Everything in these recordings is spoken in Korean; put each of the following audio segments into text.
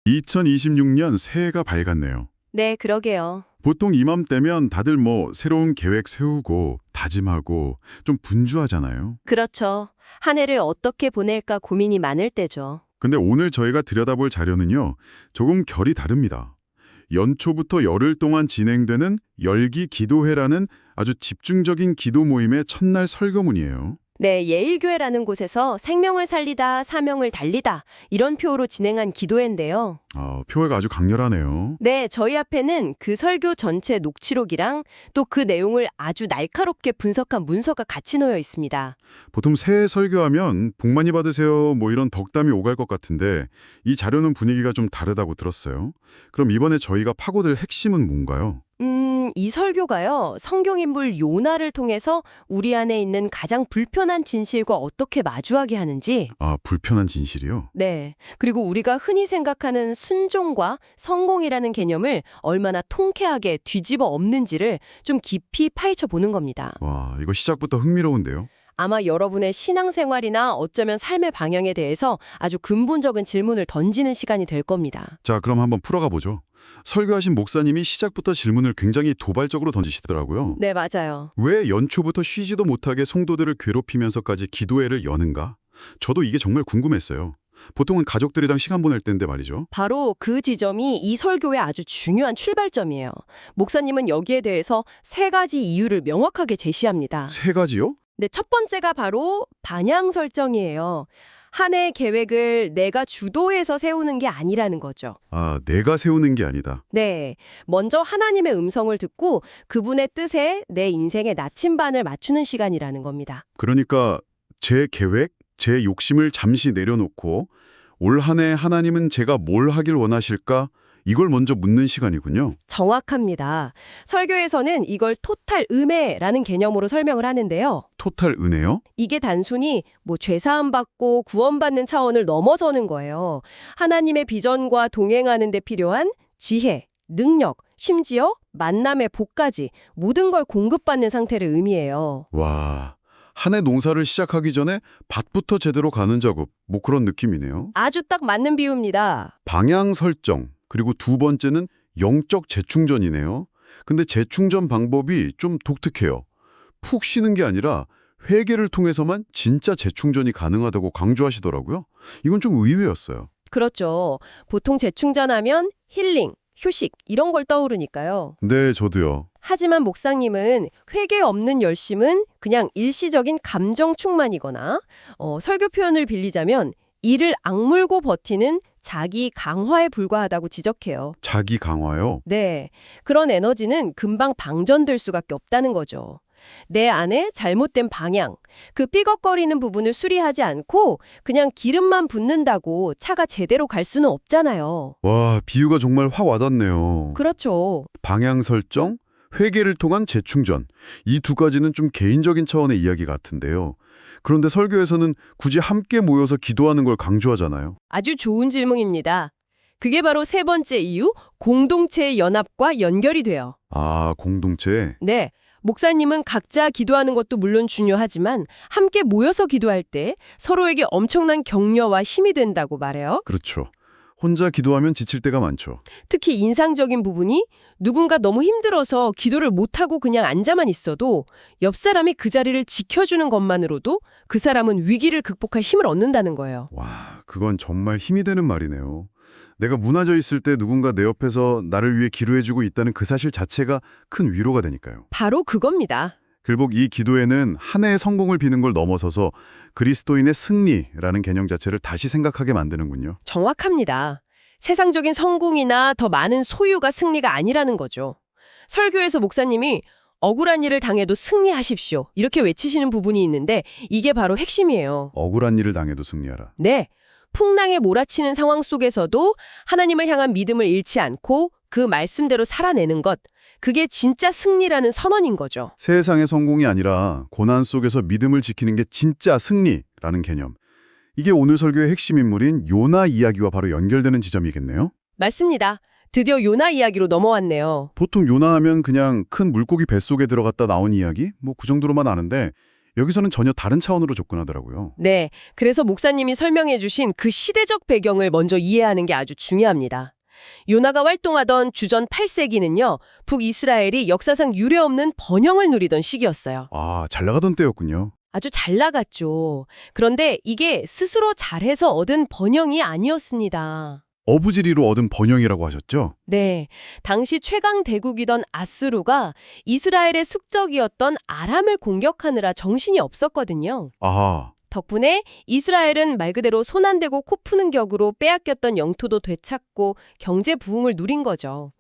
2026년 새해가 밝았네요. 네, 그러게요. 보통 이맘때면 다들 새로운 계획 세우고 다짐하고 좀 분주하잖아요. 그렇죠. 한 해를 어떻게 보낼까 고민이 많을 때죠. 근데 오늘 저희가 들여다볼 자료는요, 조금 결이 다릅니다. 연초부터 열흘 동안 진행되는 열기 기도회라는 아주 집중적인 기도 모임의 첫날 설교문이에요. 네, 예일교회라는 곳에서 생명을 살리다, 사명을 달리다 이런 표어로 진행한 기도회인데요. 표회가 아주 강렬하네요. 네, 저희 앞에는 그 설교 전체 녹취록이랑 또 그 내용을 아주 날카롭게 분석한 문서가 같이 놓여 있습니다. 보통 새해 설교하면 복 많이 받으세요 이런 덕담이 오갈 것 같은데 이 자료는 분위기가 좀 다르다고 들었어요. 그럼 이번에 저희가 파고들 핵심은 뭔가요? 이 설교가요, 성경인물 요나를 통해서 우리 안에 있는 가장 불편한 진실과 어떻게 마주하게 하는지, 불편한 진실이요? 네, 그리고 우리가 흔히 생각하는 순종과 성공이라는 개념을 얼마나 통쾌하게 뒤집어 엎는지를 좀 깊이 파헤쳐 보는 겁니다. 와, 이거 시작부터 흥미로운데요? 아마 여러분의 신앙생활이나 어쩌면 삶의 방향에 대해서 아주 근본적인 질문을 던지는 시간이 될 겁니다. 자, 그럼 한번 풀어가 보죠. 설교하신 목사님이 시작부터 질문을 굉장히 도발적으로 던지시더라고요. 네, 맞아요. 왜 연초부터 쉬지도 못하게 성도들을 괴롭히면서까지 기도회를 여는가? 저도 이게 정말 궁금했어요. 보통은 가족들이랑 시간 보낼 때인데 말이죠. 바로 그 지점이 이 설교의 아주 중요한 출발점이에요. 목사님은 여기에 대해서 세 가지 이유를 명확하게 제시합니다. 세 가지요? 네, 첫 번째가 바로 방향 설정이에요. 한 해 계획을 내가 주도해서 세우는 게 아니라는 거죠. 내가 세우는 게 아니다. 네, 먼저 하나님의 음성을 듣고 그분의 뜻에 내 인생의 나침반을 맞추는 시간이라는 겁니다. 그러니까 제 계획, 제 욕심을 잠시 내려놓고 올 한 해 하나님은 제가 뭘 하길 원하실까? 이걸 먼저 묻는 시간이군요. 정확합니다. 설교에서는 이걸 토탈 음해라는 개념으로 설명을 하는데요. 토탈 은혜요? 이게 단순히 죄사함 받고 구원받는 차원을 넘어서는 거예요. 하나님의 비전과 동행하는 데 필요한 지혜, 능력, 심지어 만남의 복까지 모든 걸 공급받는 상태를 의미해요. 와, 한 해 농사를 시작하기 전에 밭부터 제대로 가는 작업, 그런 느낌이네요. 아주 딱 맞는 비유입니다. 방향 설정, 그리고 두 번째는 영적 재충전이네요. 근데 재충전 방법이 좀 독특해요. 푹 쉬는 게 아니라 회개를 통해서만 진짜 재충전이 가능하다고 강조하시더라고요. 이건 좀 의외였어요. 그렇죠. 보통 재충전하면 힐링, 휴식 이런 걸 떠오르니까요. 네, 저도요. 하지만 목사님은 회개 없는 열심은 그냥 일시적인 감정 충만이거나 설교 표현을 빌리자면 이를 악물고 버티는 자기 강화에 불과하다고 지적해요. 자기 강화요? 네, 그런 에너지는 금방 방전될 수밖에 없다는 거죠. 내 안에 잘못된 방향, 그 삐걱거리는 부분을 수리하지 않고 그냥 기름만 붓는다고 차가 제대로 갈 수는 없잖아요. 와, 비유가 정말 확 와닿네요. 그렇죠. 방향 설정, 회개를 통한 재충전. 이 두 가지는 좀 개인적인 차원의 이야기 같은데요. 그런데 설교에서는 굳이 함께 모여서 기도하는 걸 강조하잖아요. 아주 좋은 질문입니다. 그게 바로 세 번째 이유, 공동체의 연합과 연결이 돼요. 공동체. 네, 목사님은 각자 기도하는 것도 물론 중요하지만 함께 모여서 기도할 때 서로에게 엄청난 격려와 힘이 된다고 말해요. 그렇죠. 혼자 기도하면 지칠 때가 많죠. 특히 인상적인 부분이 누군가 너무 힘들어서 기도를 못하고 그냥 앉아만 있어도 옆 사람이 그 자리를 지켜주는 것만으로도 그 사람은 위기를 극복할 힘을 얻는다는 거예요. 와, 그건 정말 힘이 되는 말이네요. 내가 무너져 있을 때 누군가 내 옆에서 나를 위해 기도해주고 있다는 그 사실 자체가 큰 위로가 되니까요. 바로 그겁니다. 결국 이 기도에는 한 해의 성공을 비는 걸 넘어서서 그리스도인의 승리라는 개념 자체를 다시 생각하게 만드는군요. 정확합니다. 세상적인 성공이나 더 많은 소유가 승리가 아니라는 거죠. 설교에서 목사님이 억울한 일을 당해도 승리하십시오. 이렇게 외치시는 부분이 있는데 이게 바로 핵심이에요. 억울한 일을 당해도 승리하라. 네. 풍랑에 몰아치는 상황 속에서도 하나님을 향한 믿음을 잃지 않고 그 말씀대로 살아내는 것. 그게 진짜 승리라는 선언인 거죠. 세상의 성공이 아니라 고난 속에서 믿음을 지키는 게 진짜 승리라는 개념. 이게 오늘 설교의 핵심 인물인 요나 이야기와 바로 연결되는 지점이겠네요. 맞습니다. 드디어 요나 이야기로 넘어왔네요. 보통 요나 하면 그냥 큰 물고기 뱃속에 들어갔다 나온 이야기? 그 정도로만 아는데 여기서는 전혀 다른 차원으로 접근하더라고요. 네, 그래서 목사님이 설명해 주신 그 시대적 배경을 먼저 이해하는 게 아주 중요합니다. 요나가 활동하던 주전 8세기는요. 북이스라엘이 역사상 유례없는 번영을 누리던 시기였어요. 아, 잘 나가던 때였군요. 아주 잘 나갔죠. 그런데 이게 스스로 잘해서 얻은 번영이 아니었습니다. 어부지리로 얻은 번영이라고 하셨죠? 네, 당시 최강 대국이던 아수르가 이스라엘의 숙적이었던 아람을 공격하느라 정신이 없었거든요. 아하, 덕분에 이스라엘은 말 그대로 손 안 대고 코 푸는 격으로 빼앗겼던 영토도 되찾고 경제 부흥을 누린 거죠.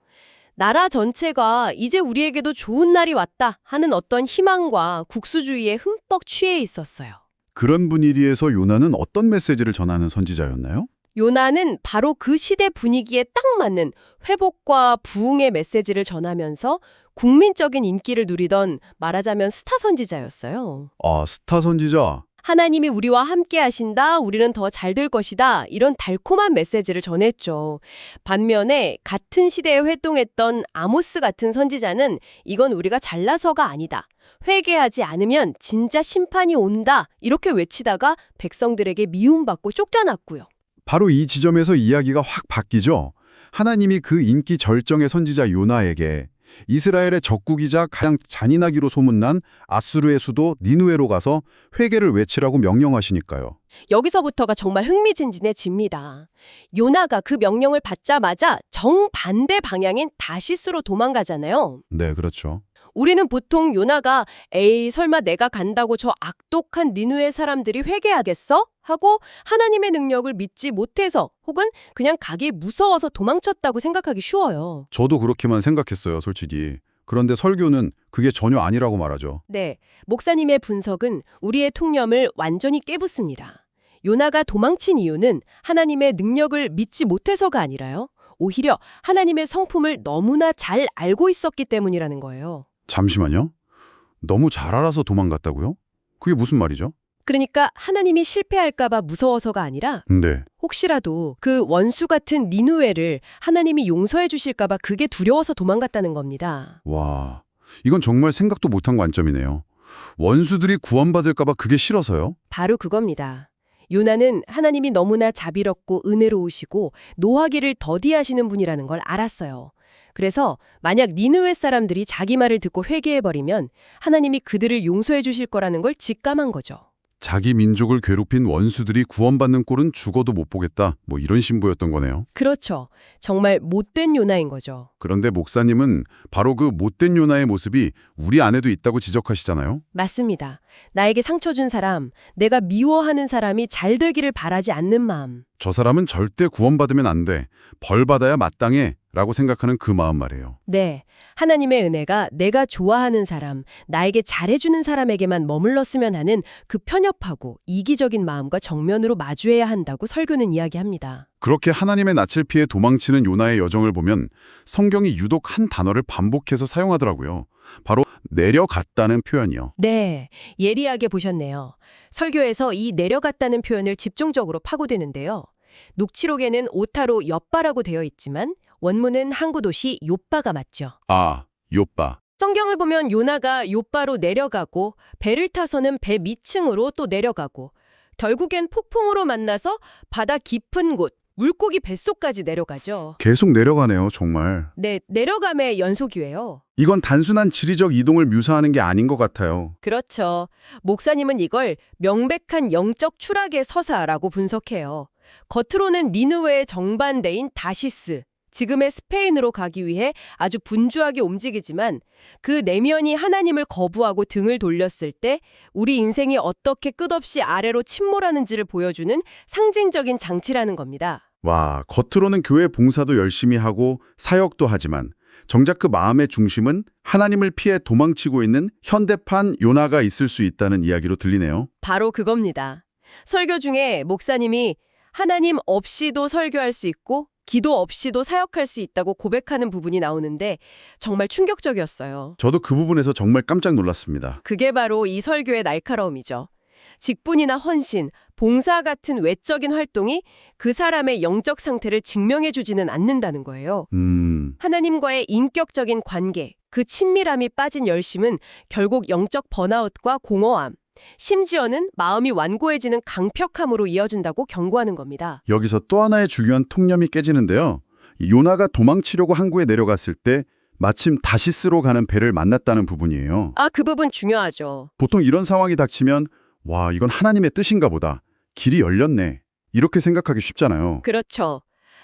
나라 전체가 이제 우리에게도 좋은 날이 왔다 하는 어떤 희망과 국수주의에 흠뻑 취해 있었어요. 그런 분위기에서 요나는 어떤 메시지를 전하는 선지자였나요? 요나는 바로 그 시대 분위기에 딱 맞는 회복과 부흥의 메시지를 전하면서 국민적인 인기를 누리던 말하자면 스타 선지자였어요. 아, 스타 선지자. 하나님이 우리와 함께 하신다, 우리는 더 잘 될 것이다, 이런 달콤한 메시지를 전했죠. 반면에 같은 시대에 활동했던 아모스 같은 선지자는 이건 우리가 잘나서가 아니다. 회개하지 않으면 진짜 심판이 온다. 이렇게 외치다가 백성들에게 미움받고 쫓겨났고요. 바로 이 지점에서 이야기가 확 바뀌죠. 하나님이 그 인기 절정의 선지자 요나에게 이스라엘의 적국이자 가장 잔인하기로 소문난 아수르의 수도 니누에로 가서 회개를 외치라고 명령하시니까요. 여기서부터가 정말 흥미진진해집니다. 요나가 그 명령을 받자마자 정반대 방향인 다시스로 도망가잖아요. 네, 그렇죠. 우리는 보통 요나가 에이 설마 내가 간다고 저 악독한 니누의 사람들이 회개하겠어? 하고 하나님의 능력을 믿지 못해서 혹은 그냥 가기 무서워서 도망쳤다고 생각하기 쉬워요. 저도 그렇게만 생각했어요, 솔직히. 그런데 설교는 그게 전혀 아니라고 말하죠. 네, 목사님의 분석은 우리의 통념을 완전히 깨부숩니다. 요나가 도망친 이유는 하나님의 능력을 믿지 못해서가 아니라요. 오히려 하나님의 성품을 너무나 잘 알고 있었기 때문이라는 거예요. 잠시만요. 너무 잘 알아서 도망갔다고요? 그게 무슨 말이죠? 그러니까 하나님이 실패할까봐 무서워서가 아니라 네. 혹시라도 그 원수 같은 니누에를 하나님이 용서해 주실까봐 그게 두려워서 도망갔다는 겁니다. 와, 이건 정말 생각도 못한 관점이네요. 원수들이 구원받을까 봐 그게 싫어서요? 바로 그겁니다. 요나는 하나님이 너무나 자비롭고 은혜로우시고 노하기를 더디하시는 분이라는 걸 알았어요. 그래서 만약 니느웨 사람들이 자기 말을 듣고 회개해버리면 하나님이 그들을 용서해 주실 거라는 걸 직감한 거죠. 자기 민족을 괴롭힌 원수들이 구원받는 꼴은 죽어도 못 보겠다. 뭐 이런 신부였던 거네요. 그렇죠. 정말 못된 요나인 거죠. 그런데 목사님은 바로 그 못된 요나의 모습이 우리 안에도 있다고 지적하시잖아요. 맞습니다. 나에게 상처 준 사람, 내가 미워하는 사람이 잘 되기를 바라지 않는 마음. 저 사람은 절대 구원받으면 안 돼. 벌 받아야 마땅해. 라고 생각하는 그 마음 말이에요. 네, 하나님의 은혜가 내가 좋아하는 사람, 나에게 잘해주는 사람에게만 머물렀으면 하는 그 편협하고 이기적인 마음과 정면으로 마주해야 한다고 설교는 이야기합니다. 그렇게 하나님의 낯을 피해 도망치는 요나의 여정을 보면 성경이 유독 한 단어를 반복해서 사용하더라고요. 바로 내려갔다는 표현이요. 네, 예리하게 보셨네요. 설교에서 이 내려갔다는 표현을 집중적으로 파고드는데요. 녹취록에는 오타로 엿바라고 되어 있지만 원문은 항구 도시 욥바가 맞죠. 아, 욥바. 성경을 보면 요나가 욥바로 내려가고 배를 타서는 배 밑층으로 또 내려가고 결국엔 폭풍으로 만나서 바다 깊은 곳, 물고기 뱃속까지 내려가죠. 계속 내려가네요, 정말. 네, 내려감의 연속이에요. 이건 단순한 지리적 이동을 묘사하는 게 아닌 것 같아요. 그렇죠. 목사님은 이걸 명백한 영적 추락의 서사라고 분석해요. 겉으로는 니느웨의 정반대인 다시스, 지금의 스페인으로 가기 위해 아주 분주하게 움직이지만 그 내면이 하나님을 거부하고 등을 돌렸을 때 우리 인생이 어떻게 끝없이 아래로 침몰하는지를 보여주는 상징적인 장치라는 겁니다. 와, 겉으로는 교회 봉사도 열심히 하고 사역도 하지만 정작 그 마음의 중심은 하나님을 피해 도망치고 있는 현대판 요나가 있을 수 있다는 이야기로 들리네요. 바로 그겁니다. 설교 중에 목사님이 하나님 없이도 설교할 수 있고 기도 없이도 사역할 수 있다고 고백하는 부분이 나오는데 정말 충격적이었어요. 저도 그 부분에서 정말 깜짝 놀랐습니다. 그게 바로 이 설교의 날카로움이죠. 직분이나 헌신, 봉사 같은 외적인 활동이 그 사람의 영적 상태를 증명해주지는 않는다는 거예요. 하나님과의 인격적인 관계, 그 친밀함이 빠진 열심은 결국 영적 번아웃과 공허함, 심지어는 마음이 완고해지는 강력함으로 이어진다고 경고하는 겁니다. 여기서 또 하나의 중요한 통념이 깨지는데요. 요나가 도망치려고 항구에 내려갔을 때 마침 다시스로 가는 배를 만났다는 부분이에요. 그 부분 중요하죠. 보통 이런 상황이 닥치면 와, 이건 하나님의 뜻인가 보다. 길이 열렸네. 이렇게 생각하기 쉽잖아요. 그렇죠.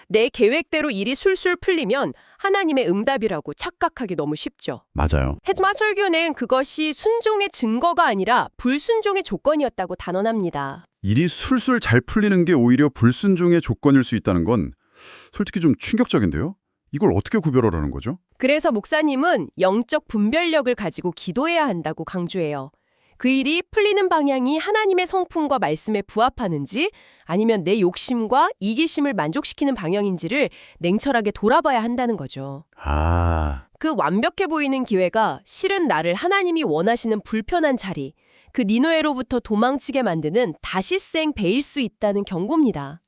내 계획대로 일이 술술 풀리면 하나님의 응답이라고 착각하기 너무 쉽죠. 맞아요. 하지만 설교는 그것이 순종의 증거가 아니라 불순종의 조건이었다고 단언합니다. 일이 술술 잘 풀리는 게 오히려 불순종의 조건일 수 있다는 건 솔직히 좀 충격적인데요. 이걸 어떻게 구별하라는 거죠? 그래서 목사님은 영적 분별력을 가지고 기도해야 한다고 강조해요. 그 일이 풀리는 방향이 하나님의 성품과 말씀에 부합하는지 아니면 내 욕심과 이기심을 만족시키는 방향인지를 냉철하게 돌아봐야 한다는 거죠. 그 완벽해 보이는 기회가 실은 나를 하나님이 원하시는 불편한 자리, 그 니느웨로부터 도망치게 만드는 다시생 배일 수 있다는 경고입니다.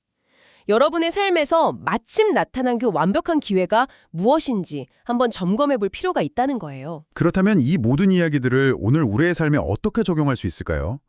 여러분의 삶에서 마침 나타난 그 완벽한 기회가 무엇인지 한번 점검해 볼 필요가 있다는 거예요. 그렇다면 이 모든 이야기들을 오늘 우리의 삶에 어떻게 적용할 수 있을까요?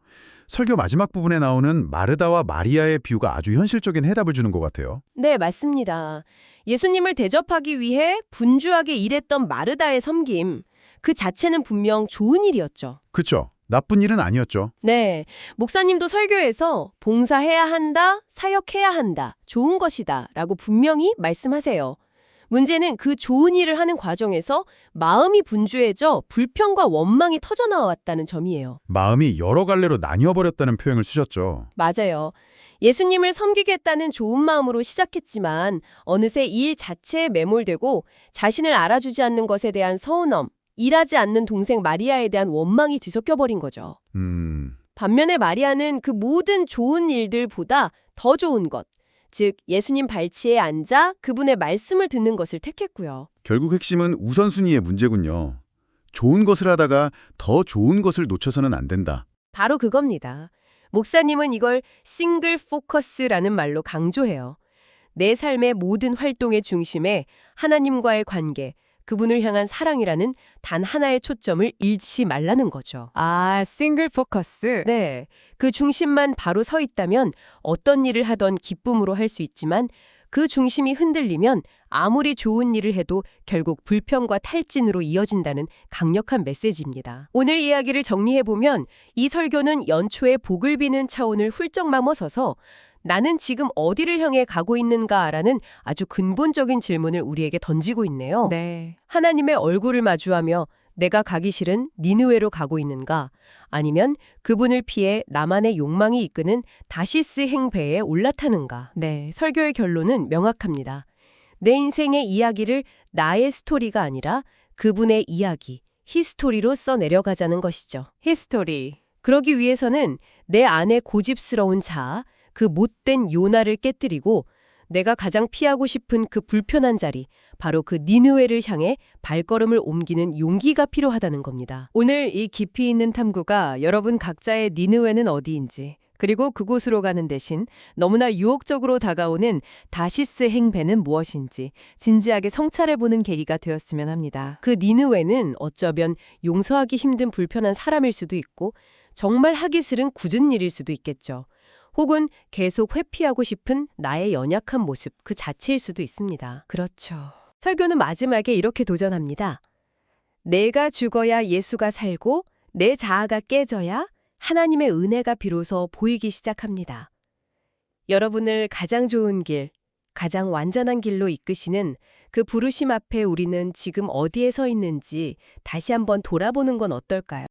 설교 마지막 부분에 나오는 마르다와 마리아의 비유가 아주 현실적인 해답을 주는 것 같아요. 네, 맞습니다. 예수님을 대접하기 위해 분주하게 일했던 마르다의 섬김, 그 자체는 분명 좋은 일이었죠. 그렇죠. 나쁜 일은 아니었죠. 네, 목사님도 설교에서 봉사해야 한다, 사역해야 한다, 좋은 것이다 라고 분명히 말씀하세요. 문제는 그 좋은 일을 하는 과정에서 마음이 분주해져 불평과 원망이 터져나왔다는 점이에요. 마음이 여러 갈래로 나뉘어버렸다는 표현을 쓰셨죠. 맞아요. 예수님을 섬기겠다는 좋은 마음으로 시작했지만 어느새 일 자체에 매몰되고 자신을 알아주지 않는 것에 대한 서운함, 일하지 않는 동생 마리아에 대한 원망이 뒤섞여버린 거죠. 반면에 마리아는 그 모든 좋은 일들보다 더 좋은 것, 즉 예수님 발치에 앉아 그분의 말씀을 듣는 것을 택했고요. 결국 핵심은 우선순위의 문제군요. 좋은 것을 하다가 더 좋은 것을 놓쳐서는 안 된다. 바로 그겁니다. 목사님은 이걸 싱글 포커스라는 말로 강조해요. 내 삶의 모든 활동의 중심에 하나님과의 관계, 그분을 향한 사랑이라는 단 하나의 초점을 잃지 말라는 거죠. 싱글 포커스. 네, 그 중심만 바로 서 있다면 어떤 일을 하던 기쁨으로 할 수 있지만 그 중심이 흔들리면 아무리 좋은 일을 해도 결국 불평과 탈진으로 이어진다는 강력한 메시지입니다. 오늘 이야기를 정리해보면 이 설교는 연초에 복을 비는 차원을 훌쩍 넘어서서 나는 지금 어디를 향해 가고 있는가라는 아주 근본적인 질문을 우리에게 던지고 있네요. 네. 하나님의 얼굴을 마주하며 내가 가기 싫은 니느웨로 가고 있는가? 아니면 그분을 피해 나만의 욕망이 이끄는 다시스 행배에 올라타는가? 네. 설교의 결론은 명확합니다. 내 인생의 이야기를 나의 스토리가 아니라 그분의 이야기, 히스토리로 써내려가자는 것이죠. 히스토리. 그러기 위해서는 내 안에 고집스러운 자아, 그 못된 요나를 깨뜨리고 내가 가장 피하고 싶은 그 불편한 자리, 바로 그 니느웨를 향해 발걸음을 옮기는 용기가 필요하다는 겁니다. 오늘 이 깊이 있는 탐구가 여러분 각자의 니느웨는 어디인지, 그리고 그곳으로 가는 대신 너무나 유혹적으로 다가오는 다시스 행배는 무엇인지 진지하게 성찰해보는 계기가 되었으면 합니다. 그 니느웨는 어쩌면 용서하기 힘든 불편한 사람일 수도 있고 정말 하기 싫은 굳은 일일 수도 있겠죠. 혹은 계속 회피하고 싶은 나의 연약한 모습 그 자체일 수도 있습니다. 그렇죠. 설교는 마지막에 이렇게 도전합니다. 내가 죽어야 예수가 살고 내 자아가 깨져야 하나님의 은혜가 비로소 보이기 시작합니다. 여러분을 가장 좋은 길, 가장 완전한 길로 이끄시는 그 부르심 앞에 우리는 지금 어디에 서 있는지 다시 한번 돌아보는 건 어떨까요?